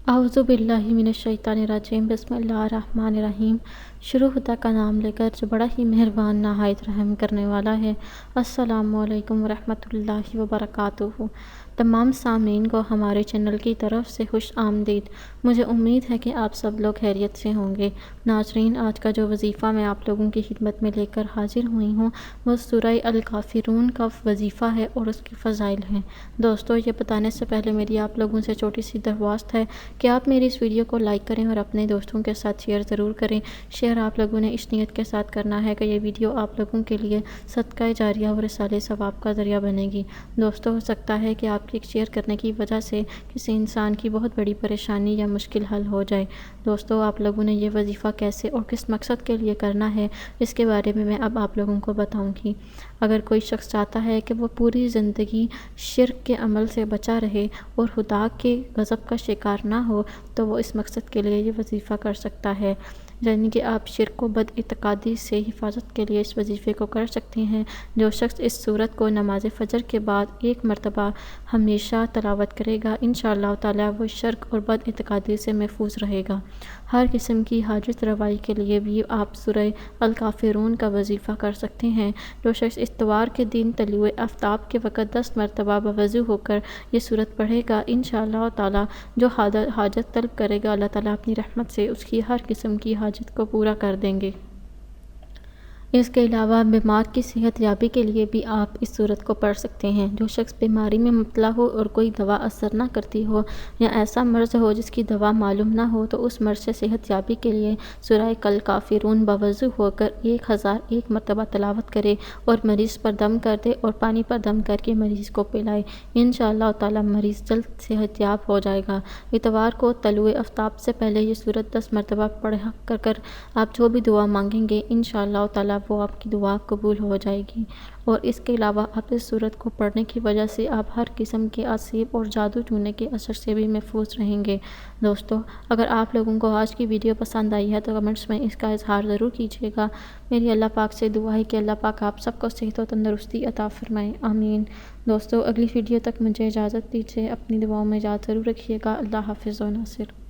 اعوذ باللہ من الشیطان الرجیم بسم اللہ الرحمن الرحیم۔ شروع خدا کا نام لے کر جو بڑا ہی مہربان نہایت رحم کرنے والا ہے۔ السلام علیکم ورحمۃ اللہ وبرکاتہ۔ تمام سامعین کو ہمارے چینل کی طرف سے خوش آمدید۔ مجھے امید ہے کہ آپ سب لوگ خیریت سے ہوں گے۔ ناظرین، آج کا جو وظیفہ میں آپ لوگوں کی خدمت میں لے کر حاضر ہوئی ہوں وہ سورہ الکافرون کا وظیفہ ہے اور اس کے فضائل ہیں۔ دوستو، یہ بتانے سے پہلے میری آپ لوگوں سے چھوٹی سی درخواست ہے کہ آپ میری اس ویڈیو کو لائک کریں اور اپنے دوستوں کے ساتھ شیئر ضرور کریں۔ شیئر آپ لوگوں نے اس نیت کے ساتھ کرنا ہے کہ یہ ویڈیو آپ لوگوں کے لیے صدقہ جاریہ اور رسالہ ثواب کا ذریعہ بنے گی۔ دوستو، ہو سکتا ہے کہ آپ کے شیئر کرنے کی وجہ سے کسی انسان کی بہت بڑی پریشانی یا مشکل حل ہو جائے۔ دوستو، آپ لوگوں نے یہ وظیفہ کیسے اور کس مقصد کے لیے کرنا ہے اس کے بارے میں اب آپ لوگوں کو بتاؤں گی۔ اگر کوئی شخص چاہتا ہے کہ وہ پوری زندگی شرک کے عمل سے بچا رہے اور خدا کے غضب کا شکار نہ ہو تو وہ اس مقصد کے لیے یہ وظیفہ کر سکتا ہے۔ یعنی کہ آپ شرک و بد اعتقادی سے حفاظت کے لیے اس وظیفے کو کر سکتے ہیں۔ جو شخص اس سورت کو نماز فجر کے بعد ایک مرتبہ ہمیشہ تلاوت کرے گا، انشاءاللہ تعالی وہ شرک اور بد اعتقادی سے محفوظ رہے گا۔ ہر قسم کی حاجت روائی کے لیے بھی آپ سورہ الکافرون کا وظیفہ کر سکتے ہیں۔ جو شخص اتوار کے دن طلوع آفتاب کے وقت 10 مرتبہ بوضو ہو کر یہ سورت پڑھے گا، انشاءاللہ تعالی جو حاجت طلب کرے گا اللہ تعالیٰ اپنی رحمت سے اس کی ہر قسم کی حاجت کو پورا کر دیں گے۔ اس کے علاوہ بیمار کی صحت یابی کے لیے بھی آپ اس سورت کو پڑھ سکتے ہیں۔ جو شخص بیماری میں مبتلا ہو اور کوئی دوا اثر نہ کرتی ہو یا ایسا مرض ہو جس کی دوا معلوم نہ ہو تو اس مرض سے صحت یابی کے لیے سورہ الکافرون بوضو ہو کر 1001 مرتبہ تلاوت کرے اور مریض پر دم کر دے اور پانی پر دم کر کے مریض کو پلائے، انشاءاللہ تعالی مریض جلد صحت یاب ہو جائے گا۔ اتوار کو طلوع آفتاب سے پہلے یہ سورت 10 مرتبہ پڑھ کر آپ جو بھی دعا مانگیں گے انشاءاللہ تعالی وہ آپ کی دعا قبول ہو جائے گی۔ اور اس کے علاوہ آپ اس سورت کو پڑھنے کی وجہ سے آپ ہر قسم کے عصیب اور جادو ٹونے کے اثر سے بھی محفوظ رہیں گے۔ دوستو، اگر آپ لوگوں کو آج کی ویڈیو پسند آئی ہے تو کمنٹس میں اس کا اظہار ضرور کیجیے گا۔ میری اللہ پاک سے دعا ہے کہ اللہ پاک آپ سب کو صحت و تندرستی عطا فرمائے، آمین۔ دوستو، اگلی ویڈیو تک مجھے اجازت دیجیے، اپنی دعاؤں میں یاد ضرور رکھیے گا۔ اللہ حافظ و ناصر۔